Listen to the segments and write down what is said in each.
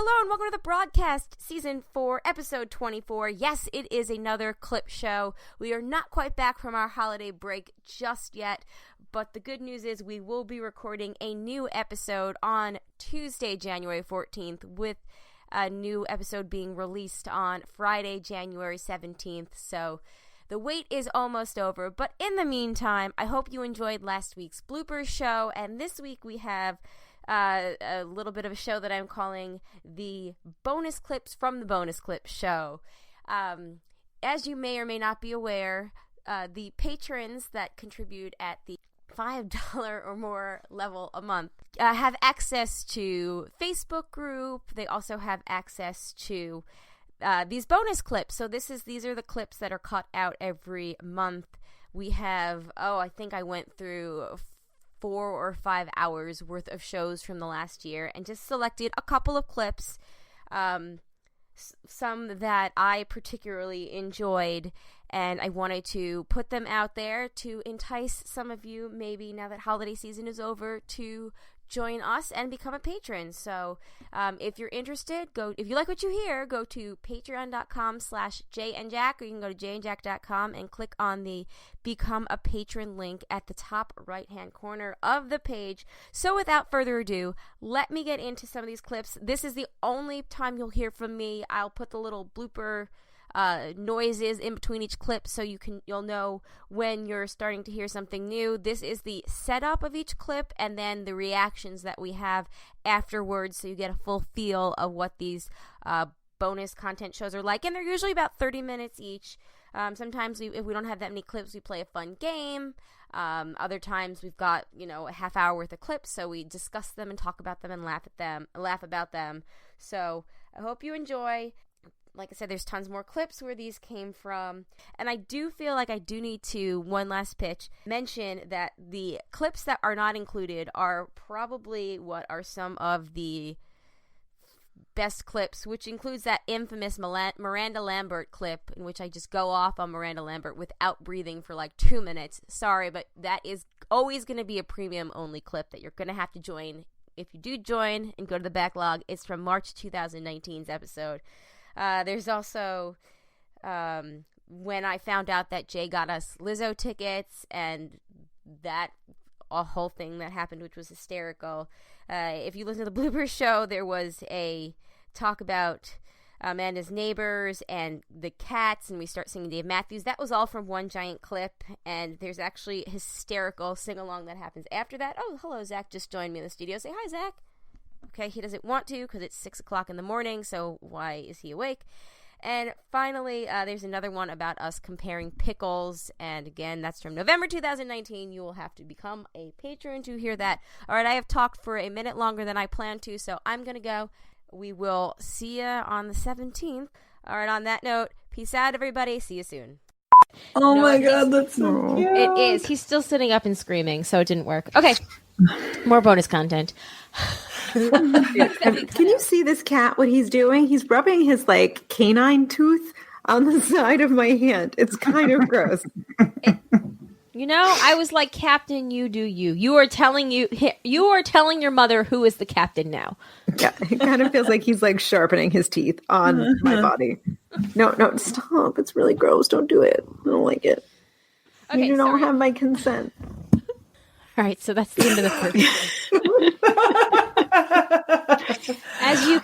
Hello and welcome to the broadcast, Season 4, Episode 24. Yes, it is another clip show. We are not quite back from our holiday break just yet, but the good news is we will be recording a new episode on Tuesday, January 14th, with a new episode being released on Friday, January 17th. So the wait is almost over, but in the meantime, I hope you enjoyed last week's bloopers show, and this week we have a little bit of a show that I'm calling the Bonus Clips from the Bonus Clips Show. As you may or may not be aware, the patrons that contribute at the $5 or more level a month have access to Facebook group. They also have access to these bonus clips. So these are the clips that are cut out every month. We have, I think I went through 4 or 5 hours worth of shows from the last year and just selected a couple of clips, some that I particularly enjoyed, and I wanted to put them out there to entice some of you, maybe now that holiday season is over, to join us and become a patron. So if you're interested, if you like what you hear, go to patreon.com/jandjack, or you can go to jandjack.com and click on the Become a Patron link at the top right-hand corner of the page. So without further ado, let me get into some of these clips. This is the only time you'll hear from me. I'll put the little blooper noises in between each clip so you'll know when you're starting to hear something new. This is the setup of each clip and then the reactions that we have afterwards, so you get a full feel of what these bonus content shows are like, and they're usually about 30 minutes each. Sometimes if we don't have that many clips, we play a fun game. Other times we've got a half hour worth of clips, so we discuss them and talk about them and laugh about them. So I hope you enjoy. Like I said, there's tons more clips where these came from. And I do feel like I do need to, one last pitch, mention that the clips that are not included are probably what are some of the best clips, which includes that infamous Miranda Lambert clip in which I just go off on Miranda Lambert without breathing for like 2 minutes. Sorry, but that is always going to be a premium-only clip that you're going to have to join. If you do join and go to the backlog, it's from March 2019's episode. There's also when I found out that Jay got us Lizzo tickets, and that a whole thing that happened, which was hysterical. If you listen to the bloopers show, there was a talk about Amanda's neighbors and the cats, and we start singing Dave Matthews. That was all from one giant clip, and there's actually hysterical sing-along that happens after that. Oh, hello, Zach just joined me in the studio. Say hi, Zach. Okay, he doesn't want to because it's 6 o'clock in the morning, so why is he awake? And finally, there's another one about us comparing pickles, and again, that's from November 2019. You will have to become a patron to hear that. All right, I have talked for a minute longer than I planned to, so I'm going to go. We will see you on the 17th. All right, on that note, peace out, everybody. See you soon. Oh my God, that's so cute. It is. He's still sitting up and screaming, so it didn't work. Okay, more bonus content. Can you see this cat, what he's doing? He's rubbing his canine tooth on the side of my hand. It's kind of gross. I was like, Captain, you do you. You are telling your mother who is the captain now. Yeah, it kind of feels like he's sharpening his teeth on my body. No, stop. It's really gross. Don't do it. I don't like it. Okay, you don't have my consent. All right, so that's the end of the first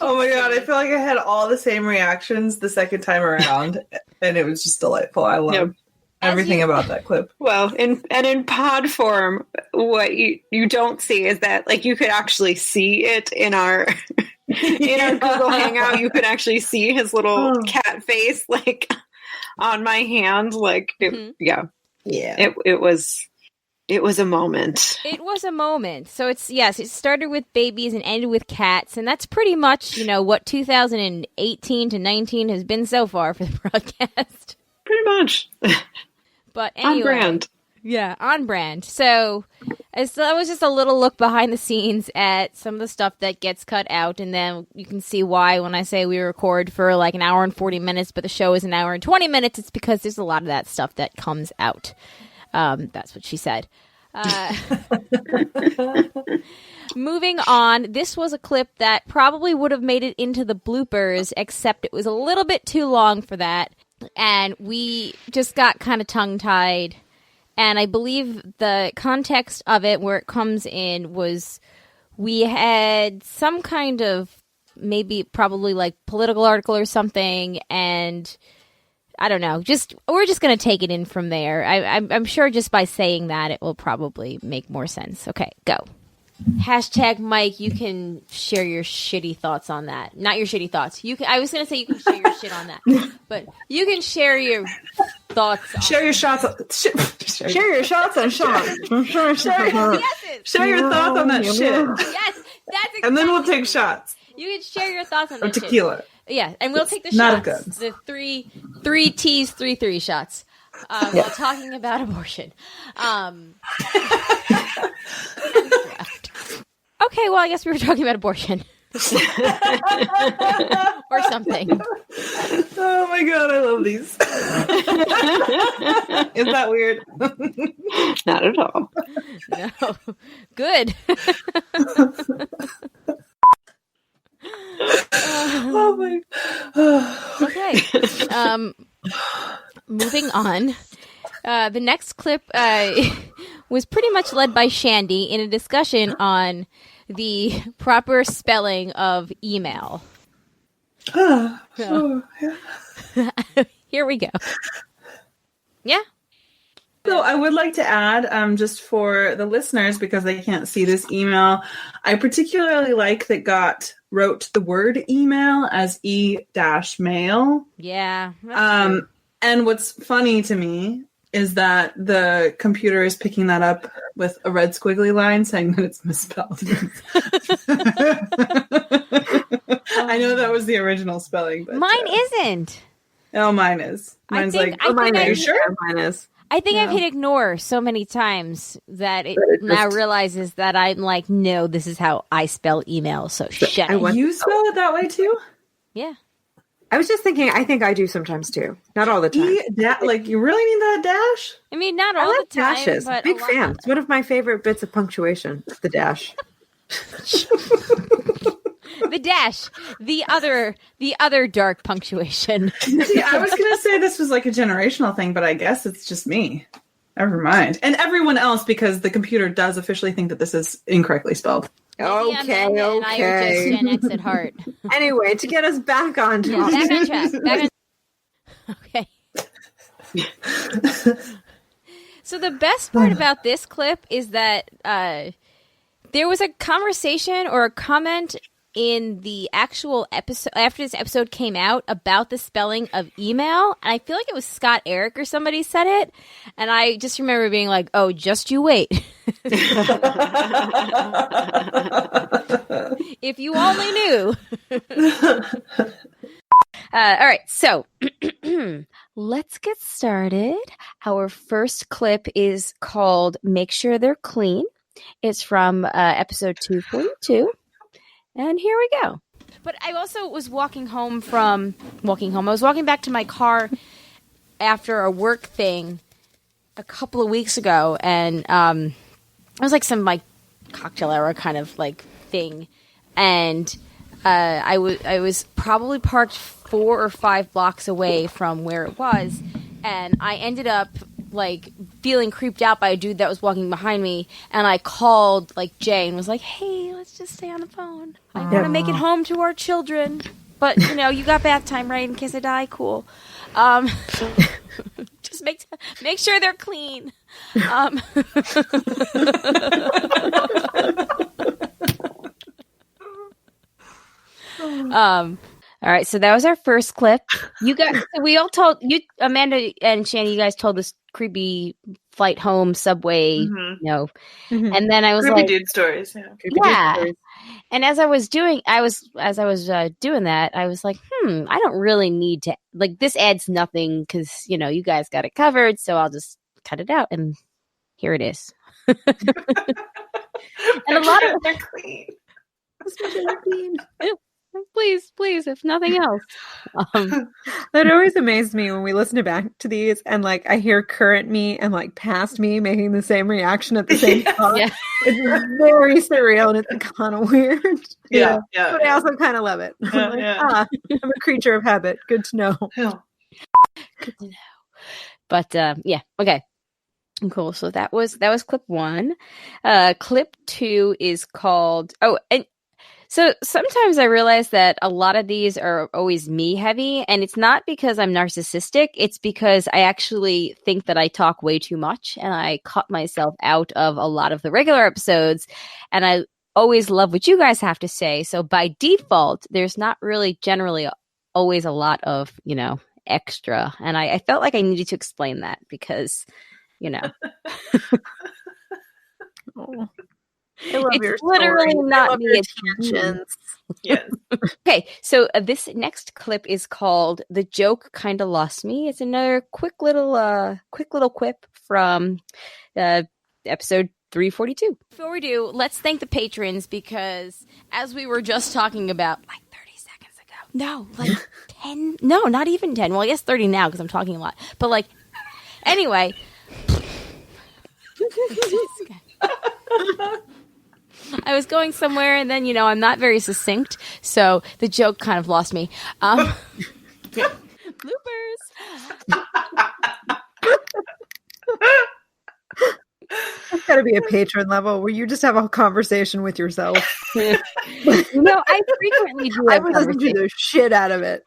Oh my God, I feel like I had all the same reactions the second time around, and it was just delightful. I love everything about that clip. Well, in pod form, what you don't see is that you could actually see it in our our Google Hangout. You could actually see his little cat face on my hand. It was a moment. It was a moment. So it started with babies and ended with cats, and that's pretty much, what 2018 to 19 has been so far for the broadcast. Pretty much. But anyway. On brand. Yeah, on brand. So that was just a little look behind the scenes at some of the stuff that gets cut out, and then you can see why when I say we record for an hour and 40 minutes, but the show is an hour and 20 minutes, it's because there's a lot of that stuff that comes out. That's what she said. Moving on, this was a clip that probably would have made it into the bloopers, except it was a little bit too long for that. And we just got kind of tongue-tied. And I believe the context of it, where it comes in, was we had some kind of probably like political article or something, and I don't know. We're just going to take it in from there. I'm sure just by saying that, it will probably make more sense. Okay, go. Hashtag Mike, you can share your shitty thoughts on that. Not your shitty thoughts. I was going to say you can share your shit on that, but you can share your thoughts. Share your shots. Share your shots on Sean. Share your thoughts on that shit. Yes, that's exactly. And then we'll take shots. You can share your thoughts on that or tequila. Shit. Yeah, and we'll take the not shots. Not of guns. The three T's, three shots. While talking about abortion. Okay, well, I guess we were talking about abortion. Or something. Oh my god, I love these. Is that weird? Not at all. No. Good. Oh my. Okay. Moving on. The next clip was pretty much led by Shandy in a discussion on the proper spelling of email. Here we go. Yeah. So I would like to add, just for the listeners, because they can't see this email, I particularly like that Gott wrote the word email as e-mail. Yeah. And what's funny to me is that the computer is picking that up with a red squiggly line saying that it's misspelled. I know that was the original spelling, but mine isn't. Oh, mine is. Mine's are you sure? Mine is. I think I've hit ignore so many times that it now realizes that I'm like, no, this is how I spell email. So shut up. You spell it that way too? Yeah. I was just thinking, I think I do sometimes too. Not all the time. You really need that dash? I mean, not all I like the time. dashes. But Big fan. It's one of my favorite bits of punctuation. The dash. The dash. The other dark punctuation. See, I was going to say this was like a generational thing, but I guess it's just me. Never mind. And everyone else, because the computer does officially think that this is incorrectly spelled. Okay. And I are just Gen X at heart. Anyway, to get us back on track. Back on track. Okay. So the best part about this clip is that there was a conversation or a comment in the actual episode after this episode came out about the spelling of email, and I feel like it was Scott Eric or somebody said it, and I just remember being like, oh, just you wait. If you only knew. All right, so let's get started. Our first clip is called Make Sure They're Clean. It's from episode 242. And here we go. But I also was walking home. I was walking back to my car after a work thing a couple of weeks ago, and it was like some like cocktail hour kind of like thing, and I was probably parked 4 or 5 blocks away from where it was, and I ended up like feeling creeped out by a dude that was walking behind me, and I called like Jay and was like, hey, let's just stay on the phone. I want to make it home to our children, but you got bath time, right, in case I die. Cool. Just make sure they're clean. All right, so that was our first clip. We all told you, Amanda and Shanny, you guys told this creepy flight home subway, and then I was creepy like, dude stories, yeah. And as I was doing that, I was like, I don't really need to, like, this adds nothing because you guys got it covered, so I'll just cut it out, and here it is. And a lot of they're clean. Please, if nothing else. That always amazed me when we listen back to these and like I hear current me and like past me making the same reaction at the same time. Yeah. It's very surreal and it's kind of weird. Yeah. But I also kind of love it. I'm I'm a creature of habit. Good to know. Yeah. Good to know. But okay. Cool. So that was clip 1. Clip 2 is called and so sometimes I realize that a lot of these are always me heavy, and it's not because I'm narcissistic. It's because I actually think that I talk way too much, and I cut myself out of a lot of the regular episodes, and I always love what you guys have to say. So by default, there's not really generally always a lot of, extra. And I felt like I needed to explain that because, Oh. I love it's your literally story. not I love me. your It's tangents. Yes. Okay, so this next clip is called "The Joke Kinda Lost Me." It's another quick little quip from episode 342. Before we do, let's thank the patrons because, as we were just talking about, like 30 seconds ago, no, like 10, no, not even 10. Well, I guess 30 now because I'm talking a lot. But like, anyway. I was going somewhere, and then I'm not very succinct, so the joke kind of lost me. Bloopers. It's got to be a patron level where you just have a conversation with yourself. I frequently do. I would listen to the shit out of it.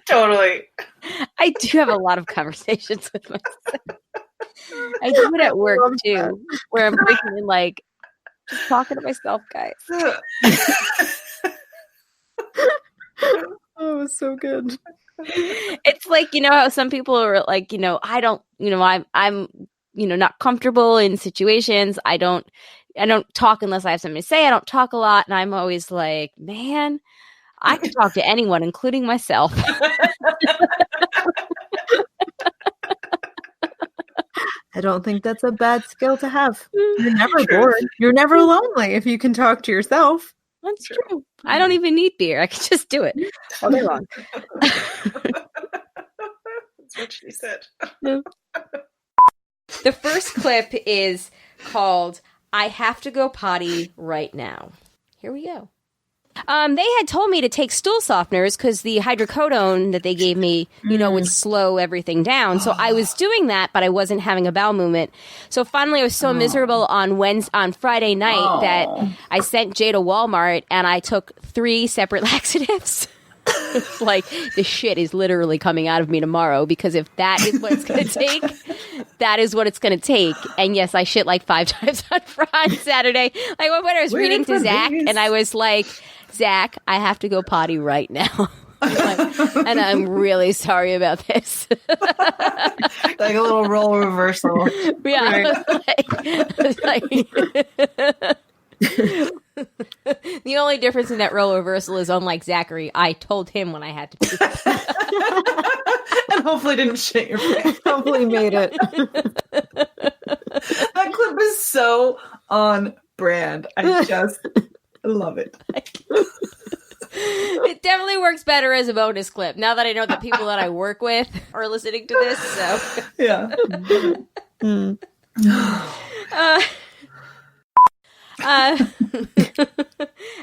Totally. I do have a lot of conversations with myself. I do it at work too, where I'm freaking like just talking to myself, guys. Oh, it was so good. It's like, how some people are like, I don't, I'm not comfortable in situations. I don't talk unless I have something to say. I don't talk a lot. And I'm always like, man, I can talk to anyone, including myself. I don't think that's a bad skill to have. You're never bored. You're never lonely if you can talk to yourself. That's true. I don't even need beer. I can just do it all day long. That's what she said. The first clip is called "I Have to Go Potty Right Now." Here we go. They had told me to take stool softeners because the hydrocodone that they gave me, would slow everything down. So I was doing that, but I wasn't having a bowel movement. So finally, I was so miserable on Friday night that I sent Jay to Walmart and I took 3 separate laxatives. Like, the shit is literally coming out of me tomorrow because if that is what it's going to take, that is what it's going to take. And yes, I shit like 5 times on Saturday. Like when I was reading to Zach and I was like, Zach, I have to go potty right now. And I'm really sorry about this. Like a little role reversal. Yeah. Right. The only difference in that role reversal is, unlike Zachary, I told him when I had to poop. And hopefully didn't shit your pants. Hopefully made it. That clip is so on brand. I just love it. It definitely works better as a bonus clip now that I know the people that I work with are listening to this. So Yeah.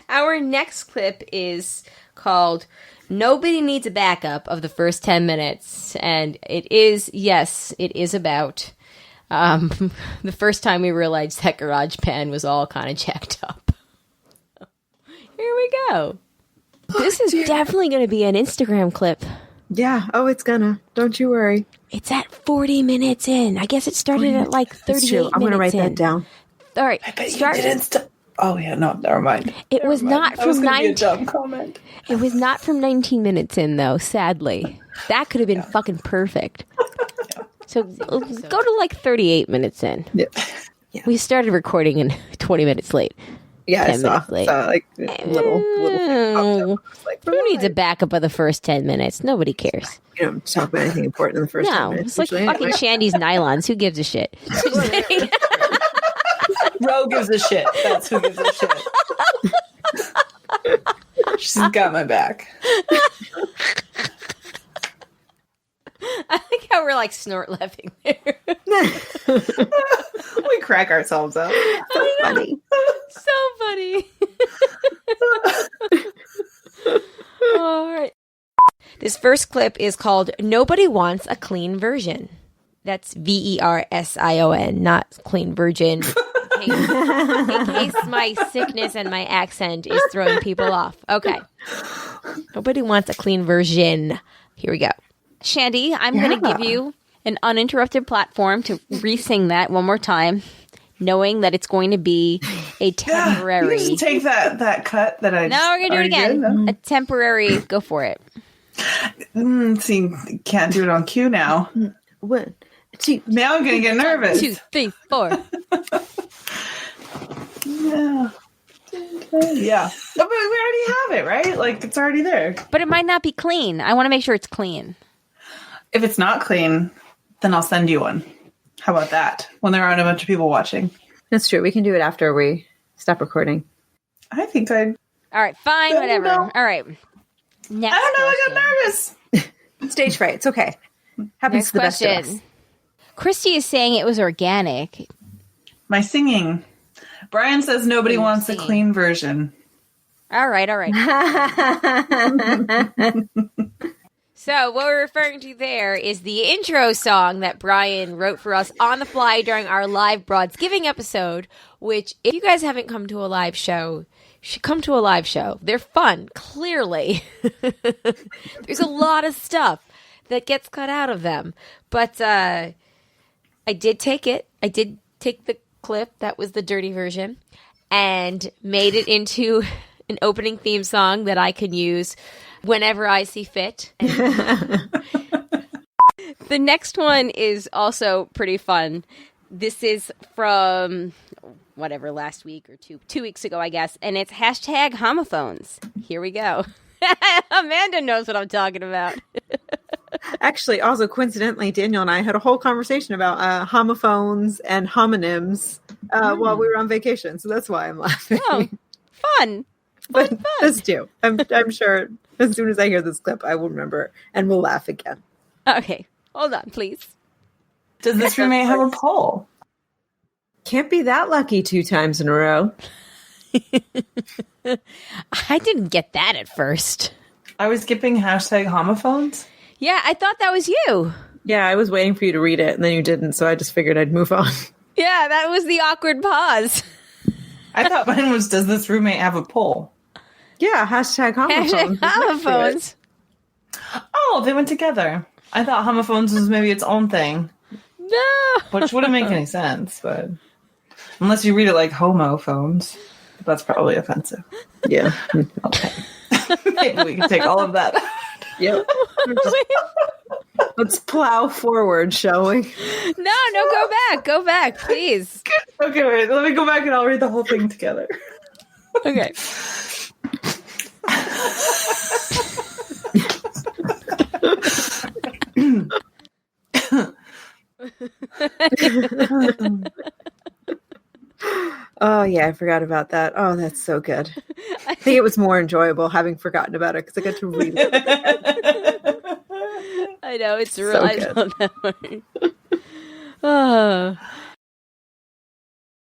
Our next clip is called "Nobody Needs a Backup" of the first 10 minutes. And it is about the first time we realized that GarageBand was all kind of jacked up. Here we go. This is definitely going to be an Instagram clip. Yeah. Oh, it's gonna. Don't you worry. It's at 40 minutes in. I guess it started at like 38 minutes. I'm going to write in. that down. All right. I bet you didn't Oh yeah, no, never mind. It was not That was from gonna be a 19. dumb comment. It was not from 19 minutes in, though. Sadly, that could have been fucking perfect. So go to like 38 minutes in. Yeah. We started recording in 20 minutes late. Yeah, I 10 saw minutes late. like little. Like, Who needs a backup of the first 10 minutes? Nobody cares. You don't talk about anything important in the first 10 No, minutes. it's like usually, fucking anyway. Shandy's nylons. Who gives a shit? Just kidding. Ro gives a shit. That's who gives a shit. She's got my back. I think how we're like snort laughing there. We crack ourselves up. So funny. So funny. All right. This first clip is called Nobody Wants a Clean Version. That's Version, not clean virgin. In case my sickness and my accent is throwing people off. Okay. Nobody wants a clean version. Here we go. Shandy, I'm going to give you an uninterrupted platform to re-sing that one more time, knowing that it's going to be a temporary... You just take that cut that I No, we're going to do it again. did. A temporary... Go for it. See, can't do it on cue now. 1, 2. Now I'm going to get nervous. 2, 3, 4. Yeah. Yeah. No, but we already have it, right? Like, it's already there. But it might not be clean. I want to make sure it's clean. If it's not clean, then I'll send you one. How about that? When there aren't a bunch of people watching. That's true. We can do it after we stop recording. I think I All right, fine, don't whatever. know. All right. Next don't know. I question. got nervous. Stage fright. It's okay. Happens Next to the best of question. us. Christy is saying it was organic. My singing. Brian says nobody Your wants singing. a clean version. All right. So what we're referring to there is the intro song that Brian wrote for us on the fly during our live Broadsgiving episode, which if you guys haven't come to a live show, you should come to a live show. They're fun, clearly. There's a lot of stuff that gets cut out of them. But I did take it. I did take the clip, that was the dirty version, and made it into an opening theme song that I can use whenever I see fit. The next one is also pretty fun. This is from whatever, last week or two weeks ago, I guess, and it's hashtag homophones. Here we go. Amanda knows what I'm talking about. Actually, also coincidentally, Daniel and I had a whole conversation about homophones and homonyms while we were on vacation. So that's why I'm laughing. Oh, fun. But this too. I'm sure as soon as I hear this clip, I will remember and we'll laugh again. Okay, hold on, please. Does this roommate have a poll? Can't be that lucky 2 times in a row. I didn't get that at first. I was skipping hashtag homophones. Yeah, I thought that was you. Yeah, I was waiting for you to read it and then you didn't, so I just figured I'd move on. Yeah, that was the awkward pause. I thought mine was, does this roommate have a poll? Yeah, hashtag homophones. Homophones. Oh, they went together. I thought homophones was maybe its own thing, No. which wouldn't make any sense, but unless you read it like homophones, that's probably offensive. Yeah. Okay. Maybe we can take all of that. Yep. Let's plow forward, shall we? No, go back. Go back, please. Okay, wait. Let me go back and I'll read the whole thing together. Okay. Oh, yeah, I forgot about that. Oh, that's so good. I think it was more enjoyable having forgotten about it because I got to read it. I know, it's So real. I good. love that one. Oh.